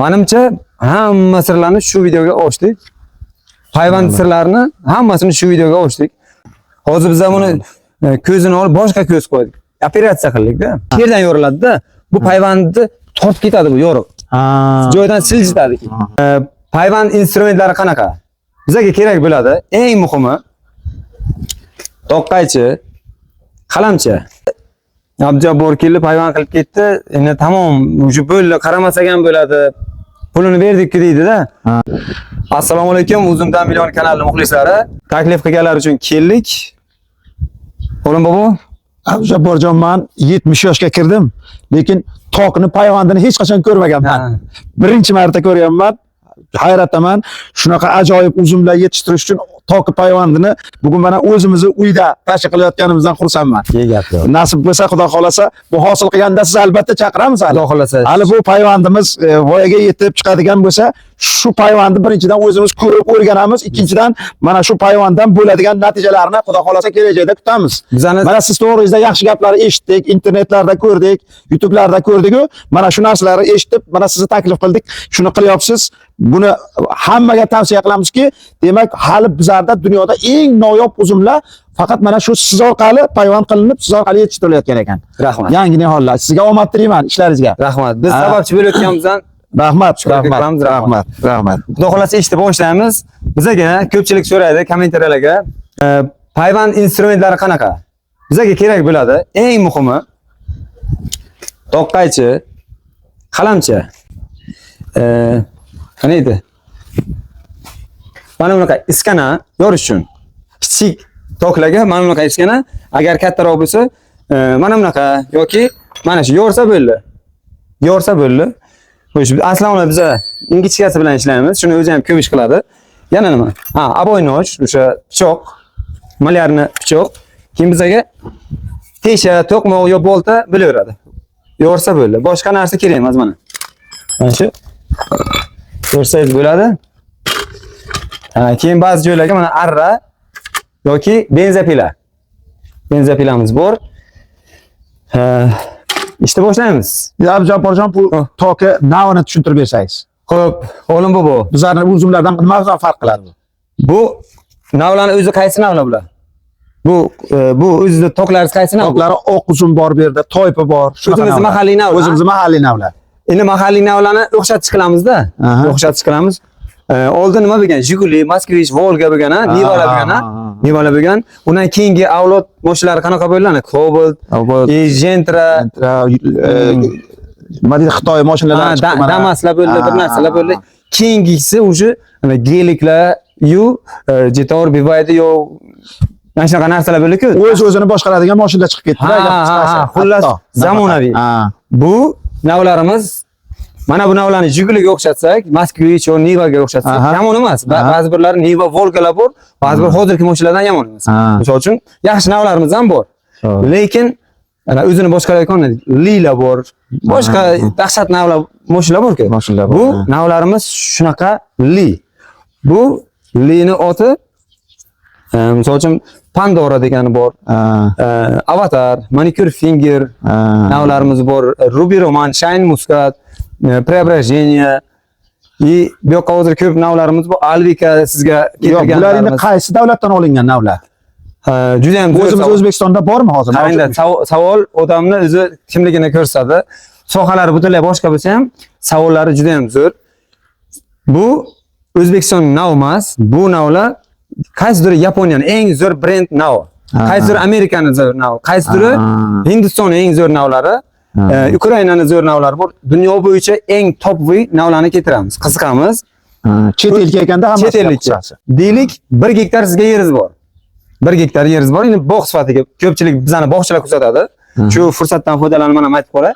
Menimcha hamma sirlarni shu videoga ochdik. Hayvon sirlarini hammasini shu videoga ochdik. Hozir biz buni ko'zini olib boshqa ko'z qo'ydik. Operatsiya qildik-da. Yerdan yo'riladi-da. Bu hayvonni tortib ketadi bu yo'riq. Joydan siljitadi. Hayvon instrumentlari qanaqa? Bizga kerak bo'ladi. Eng muhimi toqqaychi, qalamchi. Abjabbor kelib hayvon qilib ketdi. Endi tamom, o'sha bo'ldi, qaramasak ham bo'ladi. Pulini berdik-ku deydi-da. Assalomu alaykum, Uzumdan million kanali muxlislari. Taklif qilganlar uchun keldik. O'g'lim bobo, Abjabborjon, men 70 yoshga kirdim, lekin toqni hayvonni hech qachon ko'rmaganman. Birinchi marta ko'ryapman. Hayratdaman. Shunaqa ajoyib uzumlar yetishtirish uchun toqi hayvonni bugun mana o'zimizni uyda tashkil qilayotganimizdan xursandman. Nasib bo'lsa, Xudo xolasa, bu hosil qilganda siz albatta chaqiramiz. Xudo xolasa. Hali bu hayvonimiz voyaga yetib chiqadigan bo'lsa, shu hayvonni birinchidan o'zimiz ko'rib o'rganamiz, ikkinchidan mana shu hayvondan bo'ladigan natijalarni Xudo xolasa kelajakda kutamiz. Mana siz to'g'ringizda yaxshi gaplarni eshitdik, internetlarda ko'rdik, YouTube'larda ko'rdik-ku, mana shu narsalarni eshitib, mana sizni taklif qildik, shuni qilyapsiz. Buni hammaga tavsiya qilamizki, demak, hali bizlarda dunyoda eng noyob uzumlar faqat mana shu siz orqali hayvon qilinib, siz orqali yetishtirilayotgan ekan. Rahmat. Yangi nihollar. Sizga omad tilayman ishlaringizga. Rahmat. Biz sababchi bo'layotganimizdan rahmat. Xudo xolasa eshitib boshlaymiz. Bizga ko'pchilik so'raydi kommentariyalarga, hayvon instrumentlari qanaqa? Bizga kerak bo'ladi. Eng muhimi toqqaychi, qalamchi. Qani edi? Mana bunaqa iskana yorish uchun. Kichik toklarga mana bunaqa iskana, agar kattaroq bo'lsa, mana bunaqa yoki mana shu yorsa bo'ldi. Yorsa bo'ldi. Aslida biz ingichkasi bilan ishlaymiz. Shuni o'zi ham ko'p ish qiladi. Yana nima? Aboy noj, o'sha pichoq, malyarni pichoq. Keyin bizga tesha, to'qmoq yo bolta bo'laveradi. Yorsa bo'ldi. Boshqa narsa kerak emas mana. Mana shu ko'rsangiz bo'ladi. Keyin ba'zi joylarga mana arra yoki benzapila. Benzapilamiz bor. İşte boshlaymiz. Abjabborjon, bu toki navini tushuntirib bersangiz. Xo'p, o'g'lim bobo. Bizlarning uzumlardan nimadan farq qiladi bu? Bu navlarning o'zi qaysi navlar bular? Bu o'zida toklari qaysi nav? Toklari oq uzum bor bu yerda, toypa bor. O'zimiz mahalliy navlar. O'zimiz mahalliy navlar. Endi mahalliy navlarni o'xshatish qilamiz-da. O'xshatish qilamiz. Oldin nima bo'lgan? Jiguli, Moskvich, Volga bo'lgan, Nivala bo'lgan, Nivala bo'lgan. Undan keyingi avlod mashinalari qanaqa bo'lgan? Cobalt, Gentra, Madina Xitoy mashinalari chiqdi. Damaslar bo'ldi, bir narsalar bo'ldi. Keyingisi o'sha geliklar, Jetor, Bivaydi yo mana shunaqa narsalar bo'ldi-ku. O'z-o'zini boshqaradigan mashinalar chiqib ketdi. Xullas zamonaviy. Bu navlarimiz. Mana bu navlarni Jiguliga o'xshatsak, Moskvich yo Nivaga o'xshatsak, yomon emas. Ba'zi birlari Niva, Volgalar bor, ba'zi bir hozirgi mashinalardan yomon emas. Misol uchun yaxshi navlarimiz ham bor. Lekin o'zini boshqarayotgan Lila bor. Boshqa dahshat navlar mashinalar bor-ku. Bu navlarimiz shunaqa Li. Bu Li'ni oti misol uchun Pandora degani bor. Avatar, Manicure Finger navlarimiz bor. Ruby Roman, Shine Muscat, Preobrazhение и bu yoqqa hozir ko'p navlarimiz bor. Alvika sizga keltirganlarimiz. Bular endi qaysi davlatdan olingan navlar? Juda ham o'zimiz O'zbekistonda bormi hozir? Qaranglar, savol odamni o'zi kimligini ko'rsatadi. Sohalari butunlay boshqa bo'lsa ham savollari juda ham zo'r. Bu O'zbekiston nav emas, bu navlar qaysidir Yaponiyaning eng zo'r brend nav. Qaysidir Amerikaning zo'r nav, qaysidir Hindistonning eng zo'r navlari. Ukrainaning zo'r navlari bor. Dunyo bo'yicha eng topviy navlarni keltiramiz. Qiziqamiz. Chet elga kelganda hammasi chet. Deylik, 1 gektar sizga yeringiz bor. 1 gektar yeringiz bor. Endi bog' sifatida ko'pchilik bizani bog'chilar kuzatadi. Shu fursatdan foydalanib mana aytib qo'ray.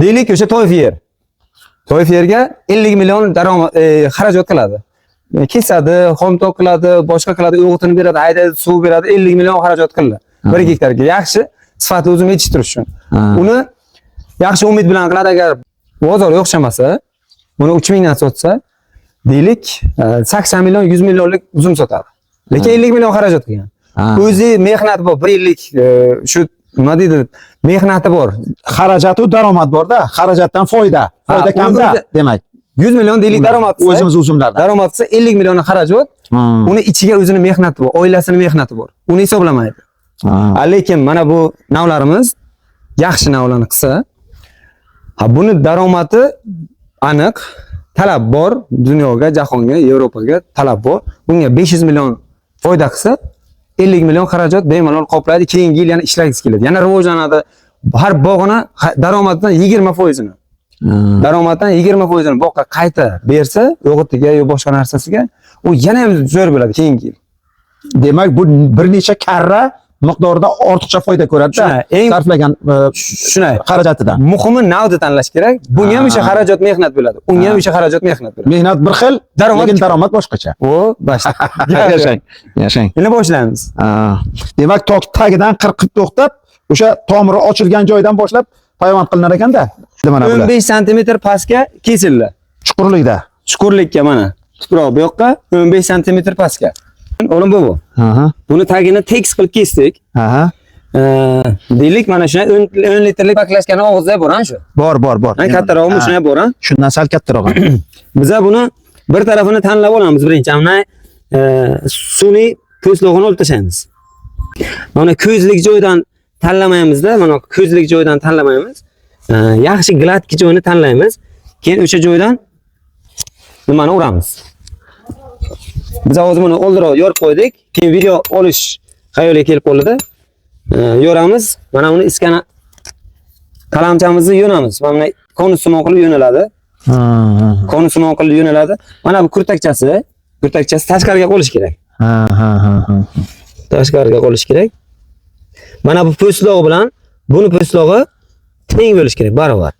Deylik, o'sha to'yf yer. To'yf yerga 50 million daromad xarajat qiladi. Kesadi, xomtok qiladi, boshqa qiladi, o'g'itini beradi, haydaydi, suv beradi, 50 million xarajat qiladi. 1 gektarga yaxshi sifatli uzum yetishtirish uchun. Uni yaxshi umid bilan qiladi, agar bozor o'xshamasa, buni 3 mingdan sotsa, deylik 80 million, 100 millionlik uzum sotadi. Lekin 50 million xarajat qilgan. O'zi mehnat bor, 1 yillik shu nima deydi? Mehnati bor. Xarajat va daromad bor-da. Xarajatdan foyda. Foyda kamda, demak. 100 million deylik daromad. O'zimiz uzumlardan. Daromad desa 50 million xarajat. Uni ichiga o'zini mehnati bor, oilasini mehnati bor. Uni hisoblamaydi. Lekin mana bu navlarimiz yaxshi navlarni qilsa, buni daromadi aniq, talab bor, dunyoga, jahonga, Yevropaga talab bor. Bunga 500 million foyda qilsa, 50 million xarajat bemalol qoplaydi. Keyingi yil yana ishlagingiz keladi. Yana rivojlanadi. Har bog'ini daromadidan 20%ni. Daromaddan 20%ni boqqa qayta bersa, o'g'itiga yo boshqa narsasiga, u yana ham zo'r bo'ladi keyingi yil. Demak, bu bir necha karra miqdorda ortiqcha foyda ko'radi-da. Sarflagan shunday xarajatidan. Muhimi navni tanlash kerak. Bunga ham o'sha xarajat mehnat bo'ladi. Unga ham o'sha xarajat mehnat bo'ladi. Mehnat bir xil, lekin daromad boshqacha. Boshqa. Yashang. Endi boshlaymiz. Demak, tagidan qirqib to'xtab, o'sha tomiri ochilgan joydan boshlab payvand qilinar ekanda. Mana bular. 15 sm pastga kesildi. Chuqurlikda. Chuqurlikka mana. Tuproq bu yoqqa 15 sm pastga. O'lim bu. Buni tagini tekis qilib kesdik. Deylik mana shunday 10 litrlik paklashgan og'izda bor-a shu. Bor. Kattarog'imi shunday bor-a? Shundan sal kattaroq. Biz buni bir tarafini tanlab olamiz birinchi. Mana sun'iy po'stlog'ini olib tashlaymiz. Mana ko'zlik joydan tanlamaymiz-da, mana ko'zlik joydan tanlamaymiz. Yaxshi gladki joyini tanlaymiz. Keyin o'sha joydan nimani uramiz. Biz hozir buni o'ldirib yorib qo'ydik. Keyin video olish xayoliga kelib qoldi. Yoramiz. Mana uni iskana qalamchamizni yo'namiz. Mana konussimon qilib yo'naladi. Konussimon qilib yo'naladi. Mana bu kurtakchasi tashqariga qo'yish kerak. Tashqariga qo'yish kerak. Mana bu po'stlog'i bilan buni po'stlog'i teng bo'lish kerak, barobar.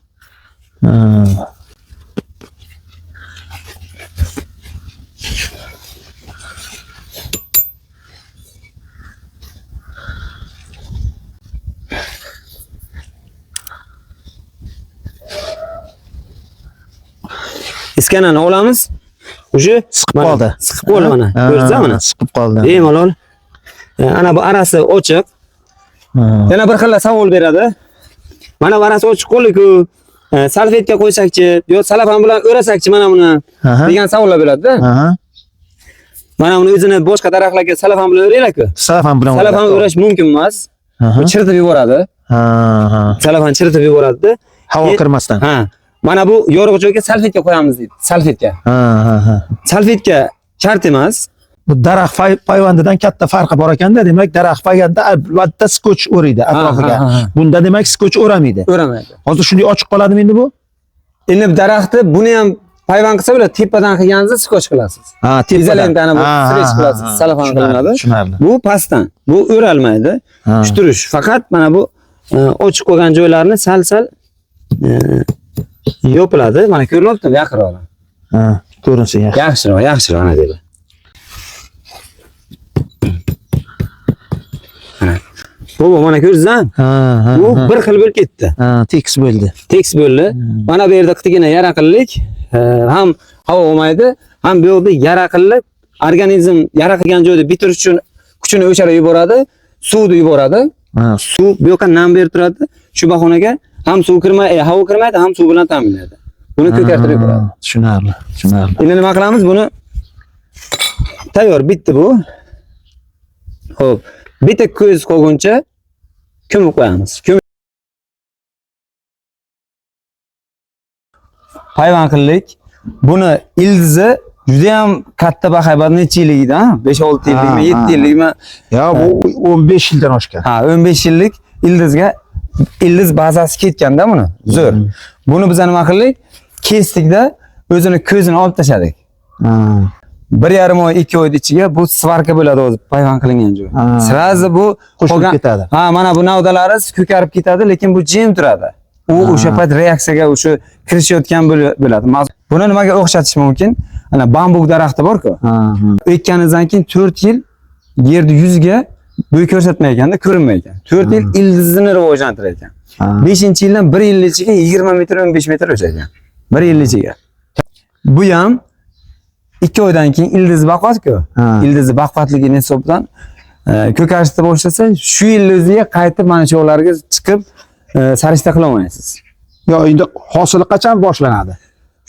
Iskanani olamiz. O'sha siqib qoldi. Siqib qoldi mana. Ko'rdingizmi mana? Siqib qoldi. Bemalol. Ana bu arasi ochiq. Yana bir xil savol beradi. Mana bu arasi ochiq qoldi-ku, salfetka qo'ysakchi, yo salafan bilan o'rasakchi mana buni degan savollar bo'ladi-da. Mana uni o'zini boshqa daraxtlarga salafan bilan o'raylar-ku. Salafan bilan o'rash mumkin emas. Bu chiritib yuboradi. Salafan chiritib yuboradi-da. Havo kirmasdan. Mana bu yorug' joyga salfetka qo'yamiz deydi. Salfetka. Salfetka shart emas. Bu daraxt payvandidan katta farqi bor ekanda, demak daraxt payvanda albatta skoch o'raydi atrofiga. Bunda demak skoch o'ramaydi. O'ramaydi. Hozir shunday ochiq qoladimi endi bu? Endi daraxtni buni ham payvand qilsa bo'ladi, tepadan qilganingizni skoch qilasiz. Izolentani bu stretch qilasiz, salafan qilinadi. Bu pastdan. Bu o'ralmaydi. Shturish. Faqat mana bu ochiq qolgan joylarni sal-sal yopiladi. Mana ko'ryaptimi? Yaqinroq. Ko'rinsa yaxshiroq ana deydi. Bu mana ko'rdingizmi? Bu bir xil bo'lib ketdi. Tekis bo'ldi. Tekis bo'ldi. Mana bu yerda qitigina yaraqillik, ham havo olmaydi, ham bu yerda yaraqillik, organizm yaraqilgan joyda bitirish uchun kuchini o'chirib yuboradi, suvni yuboradi. Suv bu yoqqa nam berib turadi. Shu bahonaga ham suv kirmaydi, havo kirmaydi, ham suv bilan ta'minlaydi. Buni ko'tartirib yuboradi. Tushunarli. Endi nima qilamiz? Buni tayyor bitdi bu. Xo'p. Bitta ko'z qolguncha ko'mib qo'yamiz. Payvand qildik. Buni ildizi juda ham katta bahaybat necha yilligidan, 5-6 yillikmi, 7 yillikmi? Ya bu 15 yildan oshgan. 15 yillik ildizga ildiz bazasi ketganda buni. Zo'r. Buni biz nima qildik? Kesdikda o'zini ko'zini olib tashladik. 1,5 oy, 2 oyning ichiga bu svarka bo'ladi o'zi payvand qilingan joy. Sirazi bu qo'shilib ketadi. Mana bu navdalari ko'karib ketadi, lekin bu jim turadi. U o'sha payt reaksiyaga o'sha kirishayotgan bo'ladi. Buni nimaga o'xshatish mumkin? Ana bambuk daraxti bor-ku. Ekkaningizdan keyin 4 yil yerni yuziga bo'y ko'rsatmay ekanda, ko'rinmay ekan. 4 yil ildizni rivojlantirar ekan. 5-yildan 1 yil ichiga 20 metr, 15 metr o'sar ekan. 1 yil ichiga. Bu ham 2 oydan keyin ildiz baqvat-ku. Ildiz baqvatligi hisobidan ko'karishda boshlasa, shu yil o'ziga qaytib mana shu yo'llarga chiqib sarishta qila olmaysiz. Yo, endi hosil qachon boshlanadi?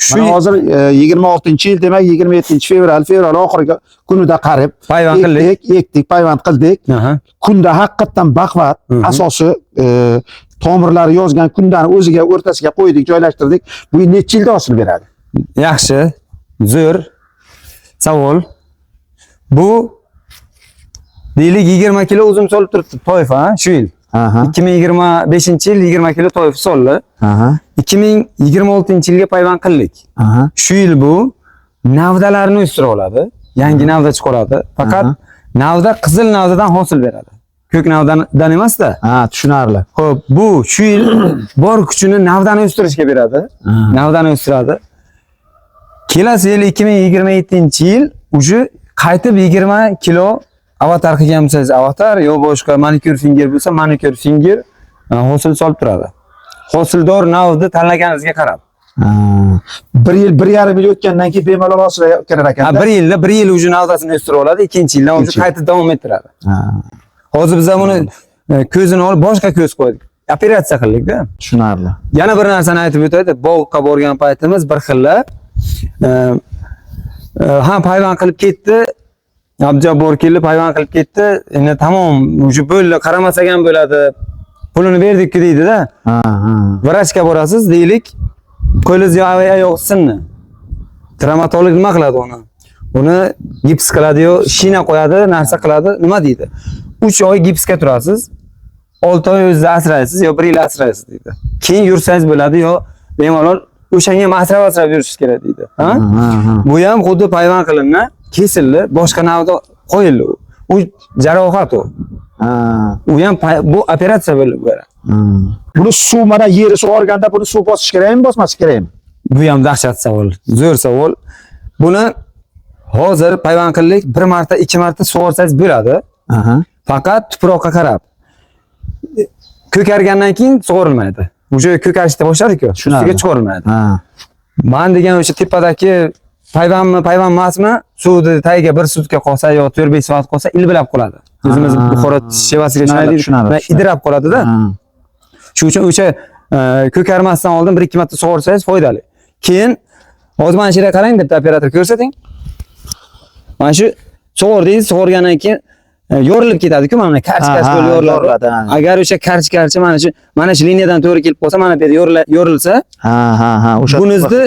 Shu Mana hozir 26-yil, demak 27-fevral oxiriga kunida qarib payvand qildik. ekdik, payvand qildik. Kunda haqiqatan baquvvat, asosi tomirlari yozgan kundani o'ziga o'rtasiga qo'ydik, joylashtirdik. Bu necha yilda hosil beradi? Yaxshi, zo'r savol. Bu deylik 20 kilo uzum solib turibdi toifa shu yil. 2025-yil 20 kilo toifa soldi. 2026-yilga payvand qildik. Shu yil bu navdalarni o'stira oladi, yangi navda chiqaradi. Faqat navda qizil navdadan hosil beradi. Ko'k navdadan emas-da. Tushunarli. Xo'p, bu shu yil bor kuchini navdani o'stirishga beradi. Navdani o'stiradi. Kelasi yil 2027-yil uje qaytib 20 kilo avatar qilgansiz, avatar yo boshqa manikyur finger bo'lsa, manikyur finger hosil solib turadi. Hosildor navni tanlaganingizga qarab. 1 yil, 1,5 yil o'tgandan keyin bemalol hosil kelar ekan. 1 yil uje navdasini o'stira oladi, ikkinchi yildan uje qaytib davom ettiradi. Hozir biz buni ko'zini olib boshqa ko'z qo'ydik. Operatsiya qildik-da. Tushunarli. Yana bir narsani aytib o'taydi. Bog'ga borgan paytimiz bir xilla payvand qilib ketdi. Abjabbor kelib payvand qilib ketdi. Endi tamom, uje bo'ldi, qaramasak ham bo'ladi. Pulini berdik-ku deydi-da. Vrachga borasiz, deylik, qo'lingiz oyoq sinni. Travmatolog nima qiladi uni? Uni gips qiladi-yu, shina qo'yadi, narsa qiladi, nima deydi? 3 oy gipsga turasiz. 6 oy o'zingizni asraysiz yo 1 yil asraysiz deydi. Keyin yursangiz bo'ladi yo bemalol o'shanga ham asrab yurishingiz kerak deydi. Bu ham xuddi payvand qilingan, kesildi, boshqa navda qo'yildi. U jarohat u. U ham bu operatsiya bo'lib beradi. Buni suv, mana yeri sug'organda buni suv bosish kerakmi, bosmasi kerakmi? Bu ham dahshat savol, zo'r savol. Buni hozir payvand qildik, 1 marta, 2 marta sug'orsangiz bo'ladi. Faqat tuproqqa qarab. Ko'kargandan keyin sug'orilmaydi. O'sha ko'karishda boshladi-ku, ustiga chiqarilmaydi. Men degan o'sha tepadagi payvandmi, payvand emasmi, suvni tagiga 1 sutka qolsa yo 4-5 soat qolsa ilbilab qoladi. O'zimiz Buxoro shevasiga tushunadi, idirab qoladi-da. Shuning uchun o'sha ko'karmasdan oldin 1-2 marta sug'orsangiz foydali. Keyin hozir mana shu yerga qarang deb operator ko'rsating. Mana shu sug'ordingiz, sug'organdan keyin yorilib ketadi-ku, mana karch-karch bo'lib yoriladi. Agar o'sha karch-karchi mana shu liniyadan to'g'ri kelib qolsa, mana bu yerda yorilsa, o'sha buningizda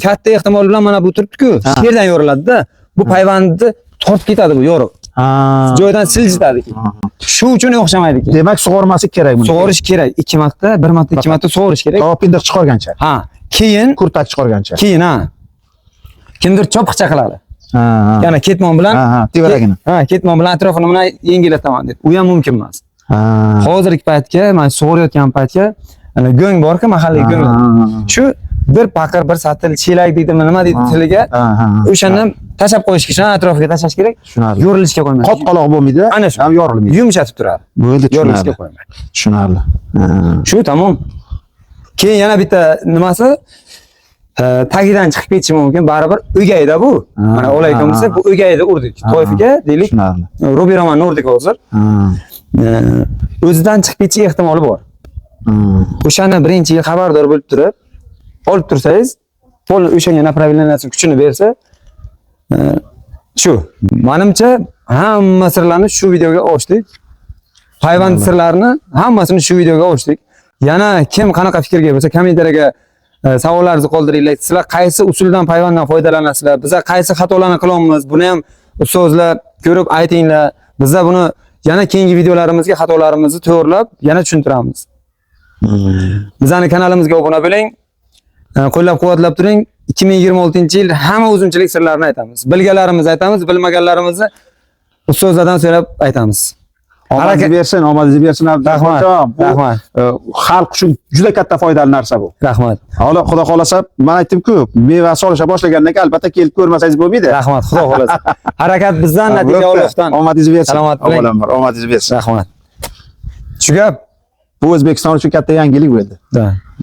katta ehtimol bilan mana bu turibdi-ku, shu yerdan yoriladi-da. Bu payvandni tortib ketadi bu yo'riq. Joydan siljitadi. Shu uchun o'xshamaydi. Demak, sug'ormasi kerak buni. Sug'orish kerak. 2 marta, 1 marta, 2 marta sug'orish kerak. Pindiq chiqargancha. Keyin kurtak chiqargancha. Keyin kimdir chopiqcha qiladi. Yana ketmon bilan tevaragini. Ketmon bilan atrofini mana yengillataman deb. U ham mumkin emas. Hozirgi paytga, men sug'orayotgan paytga go'ng bor-ku, mahalliy go'ng. Shu bir paqir, bir satil chelak deydimi, nima deydi tiliga? O'shandan tashab qo'yish kerak, atrofiga tashlash kerak. Yorilishga qo'ymaydi. Qotqaloq bo'lmaydi, ana shu ham yorilmaydi. Yumshatib turadi. Bo'ldi, yorilishga qo'ymaydi. Tushunarli. Shu tamom. Keyin yana bitta nimasi tagidan chiqib ketishi mumkin, baribir o'gayda bu. Mana olaykan bo'lsa, bu o'gayda urdik. Toifiga deylik, Robiromanni urdik hozir. O'zidan chiqib ketishi ehtimoli bor. O'shani birinchi yil xabardor bo'lib turib, olib tursangiz, pol o'shanga направлениyasin kuchini bersa, shu. Menimcha hamma sirlarni shu videoga ochdik. Payvand sirlarini hammasini shu videoga ochdik. Yana kim qanaqa fikrga bo'lsa, kommentariyaga savollaringizni qoldiringlar. Sizlar qaysi usuldan payvanddan foydalanasizlar? Biz qaysi xatolarni qilamiz? Buni ham ustozlar ko'rib aytinglar. Biz buni yana keyingi videolarimizga xatolarimizni to'g'rilab, yana tushuntiramiz. Bizning kanalimizga obuna bo'ling. Qo'llab-quvvatlab turing. 2026-yil hamma uzumchilik sirlarini aytamiz. Bilganlarimizni aytamiz, bilmaganlarimizni ustozlardan so'rab aytamiz. Omadingiz bersin, Rahmat. Rahmat. Xalq uchun juda katta foydali narsa bu. Rahmat. Xudo xolasa, men aytdim-ku, meva solisha boshlagandan keyin albatta kelib ko'rmasangiz bo'lmaydi. Rahmat, xudo xolasa. Harakat bizdan, natija Allohdan. Omadingiz bersin. Salomat bo'ling. Omadingiz bersin. Rahmat. Shu gap bu O'zbekiston uchun katta yangilik bo'ldi.